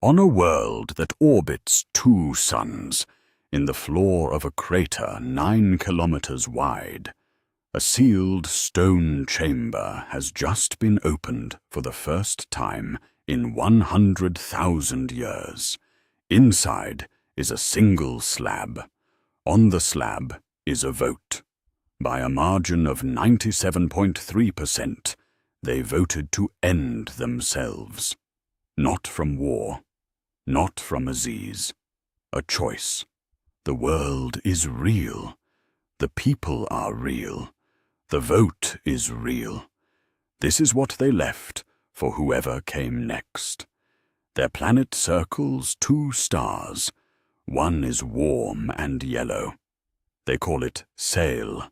On a world that orbits two suns, in the floor of a crater 9 kilometers wide, a sealed stone chamber has just been opened for the first time in 100,000 years. Inside is a single slab. On the slab is a vote. By a margin of 97.3%, they voted to end themselves. Not from war, not from Aziz. A choice. The world is real. The people are real. The vote is real. This is what they left for whoever came next. Their planet circles 2 stars. One is warm and yellow. They call it sail.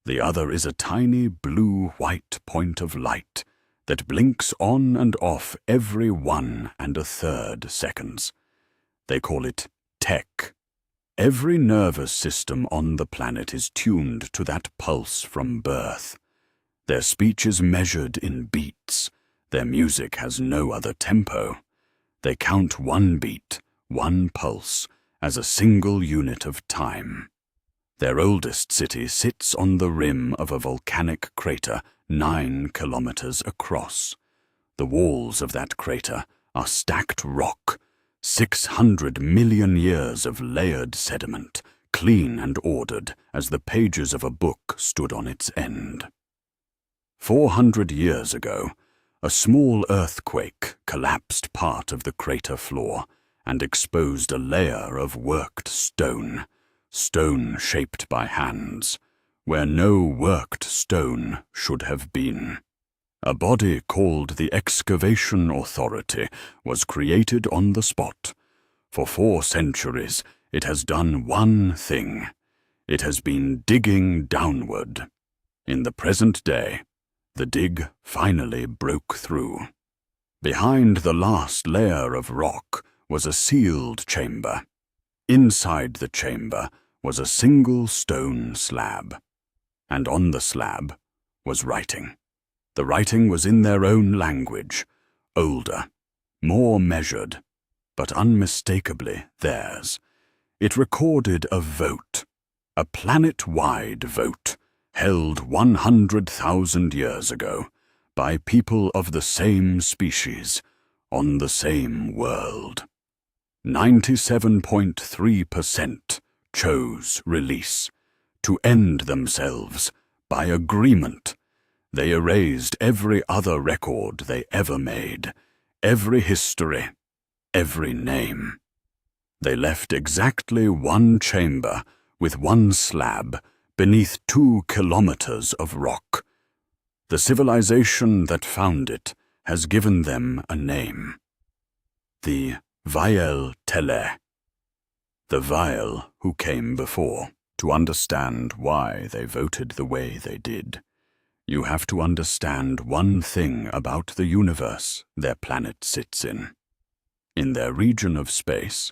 The other is a tiny blue-white point of light that blinks on and off every 1 1/3 seconds. They call it tech. Every nervous system on the planet is tuned to that pulse from birth. Their speech is measured in beats. Their music has no other tempo. They count 1 beat, 1 pulse, as a single unit of time. Their oldest city sits on the rim of a volcanic crater 9 kilometers across. The walls of that crater are stacked rock, 600 million years of layered sediment, clean and ordered as the pages of a book stood on its end. 400 years ago, a small earthquake collapsed part of the crater floor and exposed a layer of worked stone, stone shaped by hands, where no worked stone should have been. A body called the Excavation Authority was created on the spot. For 4 centuries, it has done one thing. It has been digging downward. In the present day, the dig finally broke through. Behind the last layer of rock was a sealed chamber. Inside the chamber was a single stone slab. And on the slab was writing. The writing was in their own language, older, more measured, but unmistakably theirs. It recorded a vote, a planet-wide vote, held 100,000 years ago by people of the same species, on the same world. 97.3% chose release, to end themselves by agreement. They erased every other record they ever made, every history, every name. They left exactly 1 chamber with 1 slab beneath 2 kilometers of rock. The civilization that found it has given them a name. The Vael Tele. The Vael who came before. To understand why they voted the way they did, you have to understand one thing about the universe their planet sits in. In their region of space,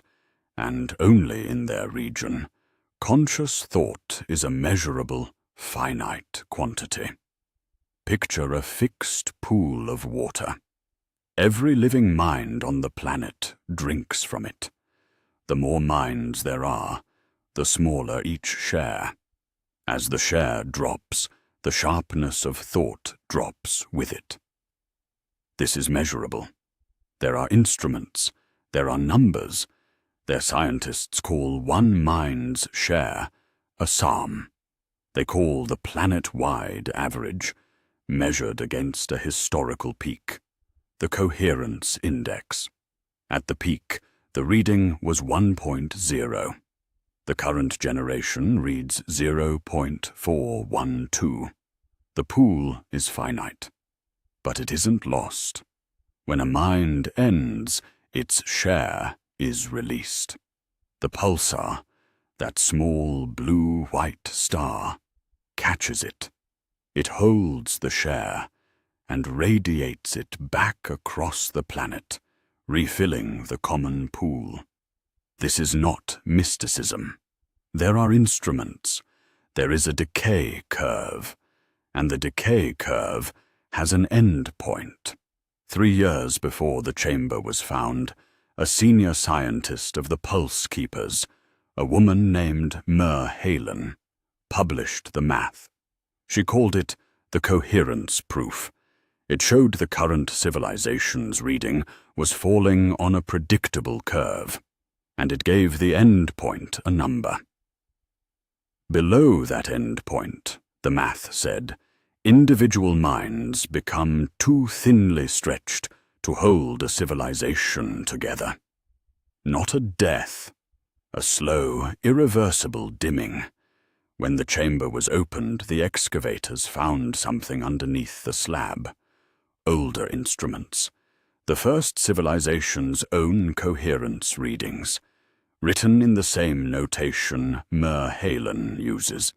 and only in their region, conscious thought is a measurable, finite quantity. Picture a fixed pool of water. Every living mind on the planet drinks from it. The more minds there are, the smaller each share. As the share drops, the sharpness of thought drops with it. This is measurable. There are instruments, there are numbers. Their scientists call 1 mind's share a psalm. They call the planet-wide average, measured against a historical peak, the coherence index. At the peak, the reading was 1.0. The current generation reads 0.412. The pool is finite, but it isn't lost. When a mind ends, its share is released. The pulsar, that small blue-white star, catches it. It holds the share and radiates it back across the planet, refilling the common pool. This is not mysticism. There are instruments. There is a decay curve, and the decay curve has an end point. 3 years before the chamber was found, a senior scientist of the Pulse Keepers, a woman named Mer Halen, published the math. She called it the coherence proof. It showed the current civilization's reading was falling on a predictable curve, and it gave the end point a number. Below that end point, the math said, individual minds become too thinly stretched to hold a civilization together. Not a death, a slow, irreversible dimming. When the chamber was opened, the excavators found something underneath the slab. Older instruments. The first civilization's own coherence readings, written in the same notation Mer Halen uses.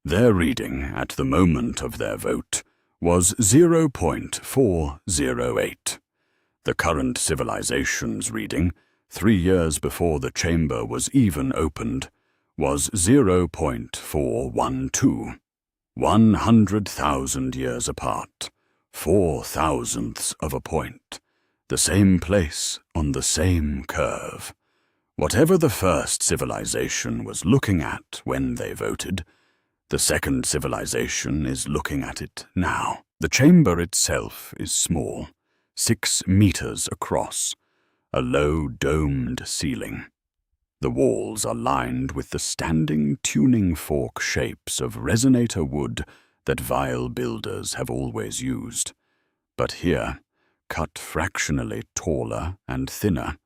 Their reading at the moment of their vote was 0.408. The current civilization's reading, 3 years before the chamber was even opened, was 0.412. 100,000 years apart, 4/1000ths of a point, the same place on the same curve. Whatever the first civilization was looking at when they voted, the second civilization is looking at it now. The chamber itself is small, 6 meters across, a low domed ceiling. The walls are lined with the standing tuning fork shapes of resonator wood that vial builders have always used, but here cut fractionally taller and thinner,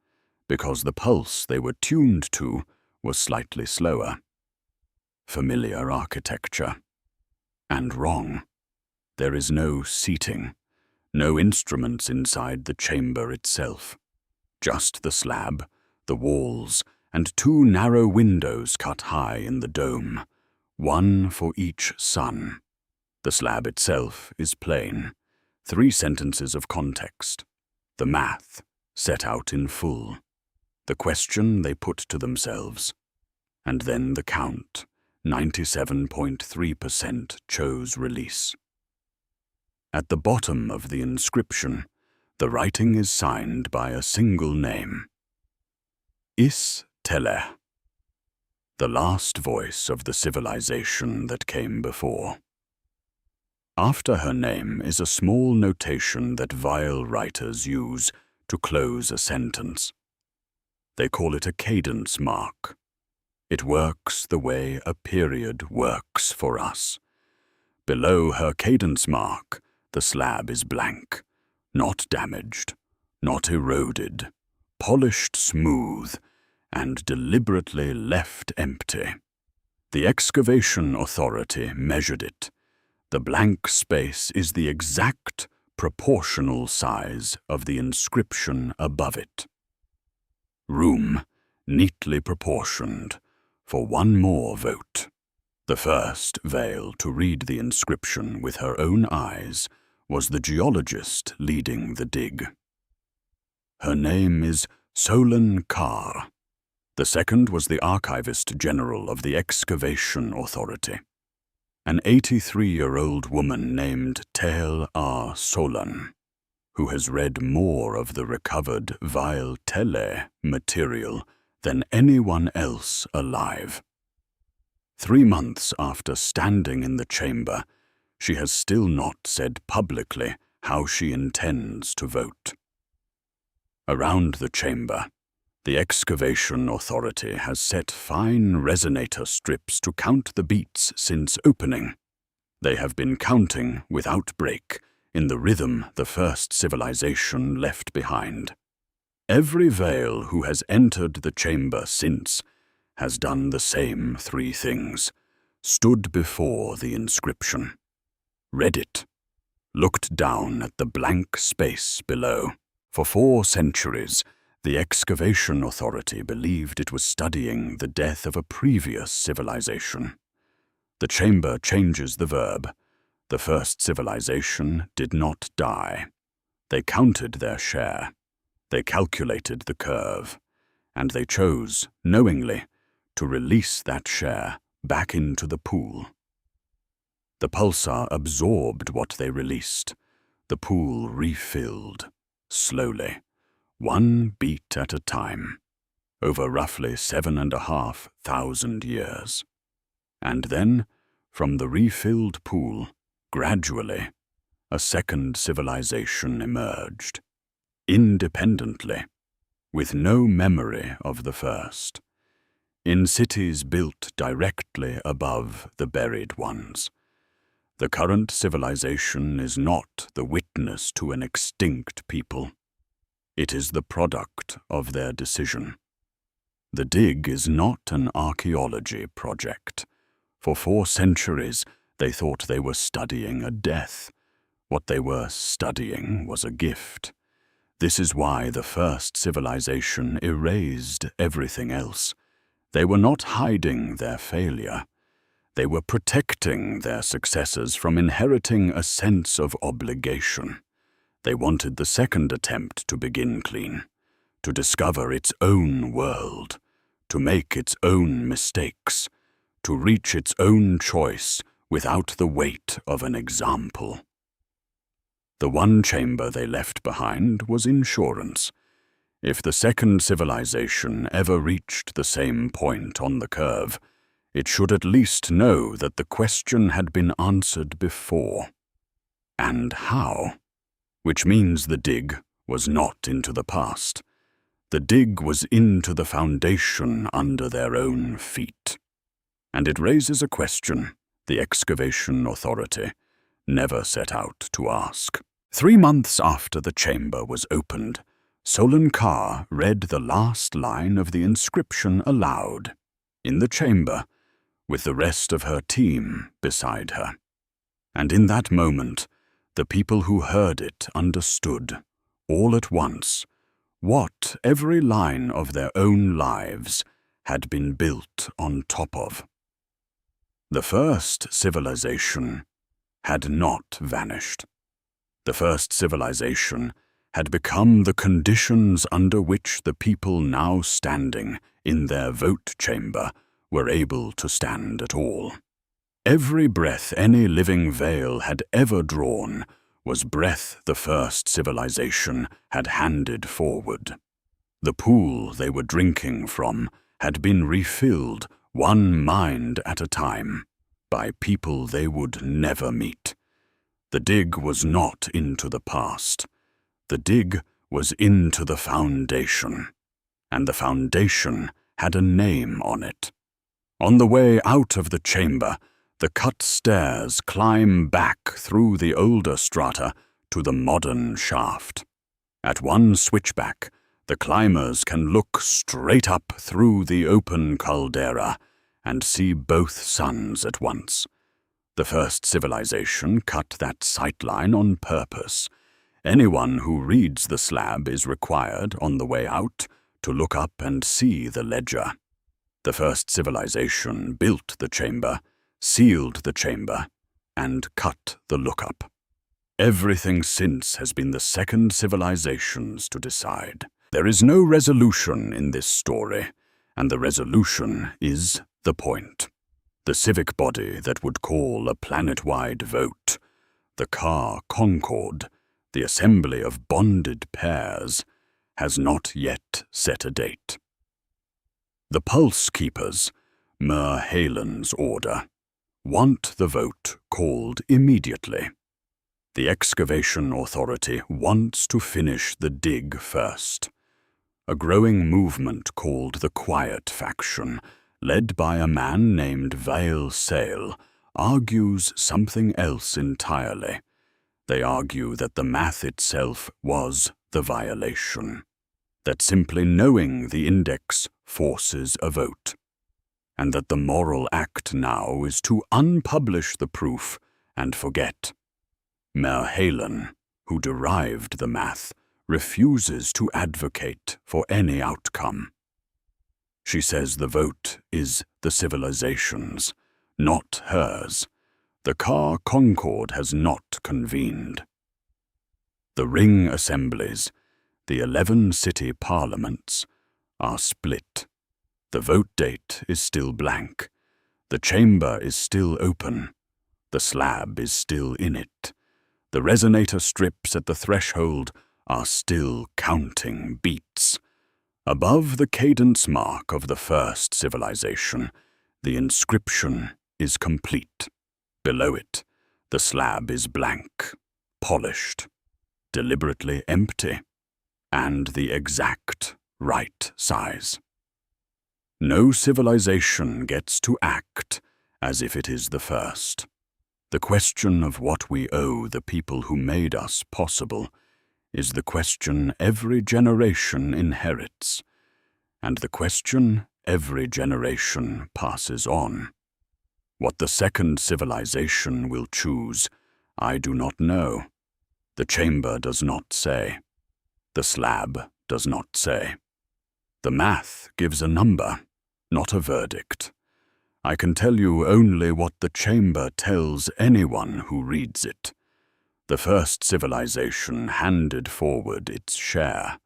because the pulse they were tuned to was slightly slower. Familiar architecture. And wrong. There is no seating, no instruments inside the chamber itself. Just the slab, the walls, and 2 narrow windows cut high in the dome, one for each sun. The slab itself is plain. 3 sentences of context. The math, set out in full. The question they put to themselves. And then the count, 97.3% chose release. At the bottom of the inscription, the writing is signed by a single name. Is Tele, the last voice of the civilization that came before. After her name is a small notation that vial writers use to close a sentence. They call it a cadence mark. It works the way a period works for us. Below her cadence mark, the slab is blank, not damaged, not eroded, polished smooth, and deliberately left empty. The excavation authority measured it. The blank space is the exact proportional size of the inscription above it. Room, neatly proportioned, for one more vote. The first veil to read the inscription with her own eyes was the geologist leading the dig. Her name is Solon Carr. The second was the Archivist General of the Excavation Authority, an 83-year-old woman named Tel R. Solon, who has read more of the recovered Vial Tele material than anyone else alive. 3 months after standing in the chamber, she has still not said publicly how she intends to vote. Around the chamber, the Excavation Authority has set fine resonator strips to count the beats since opening. They have been counting without break in the rhythm the first civilization left behind. Every Veil who has entered the chamber since has done the same 3 things: stood before the inscription, read it, looked down at the blank space below. For 4 centuries, the Excavation Authority believed it was studying the death of a previous civilization. The chamber changes the verb. The first civilization did not die. They counted their share. They calculated the curve. And they chose, knowingly, to release that share back into the pool. The pulsar absorbed what they released. The pool refilled, slowly, one beat at a time, over roughly 7,500 years. And then, from the refilled pool, gradually, a second civilization emerged, independently, with no memory of the first, in cities built directly above the buried ones. The current civilization is not the witness to an extinct people. It is the product of their decision. The dig is not an archaeology project. For 4 centuries, they thought they were studying a death. What they were studying was a gift. This is why the first civilization erased everything else. They were not hiding their failure. They were protecting their successors from inheriting a sense of obligation. They wanted the second attempt to begin clean, to discover its own world, to make its own mistakes, to reach its own choice without the weight of an example. The one chamber they left behind was insurance. If the second civilization ever reached the same point on the curve, it should at least know that the question had been answered before. And how? Which means the dig was not into the past. The dig was into the foundation under their own feet. And it raises a question the excavation authority never set out to ask. 3 months after the chamber was opened, Solon Kar read the last line of the inscription aloud, in the chamber, with the rest of her team beside her. And in that moment, the people who heard it understood, all at once, what every line of their own lives had been built on top of. The first civilization had not vanished. The first civilization had become the conditions under which the people now standing in their vote chamber were able to stand at all. Every breath any living veil had ever drawn was breath the first civilization had handed forward. The pool they were drinking from had been refilled, one mind at a time, by people they would never meet. The dig was not into the past. The dig was into the foundation, and the foundation had a name on it. On the way out of the chamber, the cut stairs climb back through the older strata to the modern shaft. At one switchback, the climbers can look straight up through the open caldera and see both suns at once. The first civilization cut that sightline on purpose. Anyone who reads the slab is required, on the way out, to look up and see the ledger. The first civilization built the chamber, sealed the chamber, and cut the lookup. Everything since has been the second civilization's to decide. There is no resolution in this story, and the resolution is the point. The civic body that would call a planet-wide vote, the car Concord, the assembly of bonded pairs, has not yet set a date. The Pulse Keepers, Mer Halen's order, want the vote called immediately. The excavation authority wants to finish the dig first. A growing movement called the Quiet Faction, led by a man named Vale Sale, argues something else entirely. They argue that the math itself was the violation, that simply knowing the index forces a vote, and that the moral act now is to unpublish the proof and forget. Mer Halen, who derived the math, refuses to advocate for any outcome. She says the vote is the civilization's, not hers. The car Concord has not convened. The ring assemblies, the 11 city parliaments, are split. The vote date is still blank. The chamber is still open. The slab is still in it. The resonator strips at the threshold are still counting beats. Above the cadence mark of the first civilization, the inscription is complete. Below it, the slab is blank, polished, deliberately empty, and the exact right size. No civilization gets to act as if it is the first. The question of what we owe the people who made us possible is the question every generation inherits, and the question every generation passes on. What the second civilization will choose, I do not know. The chamber does not say. The slab does not say. The math gives a number, not a verdict. I can tell you only what the chamber tells anyone who reads it. The first civilization handed forward its share.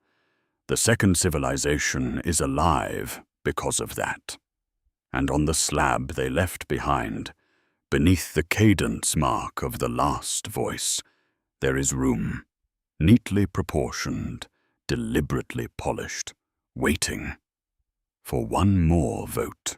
The second civilization is alive because of that. And on the slab they left behind, beneath the cadence mark of the last voice, there is room, neatly proportioned, deliberately polished, waiting for one more vote.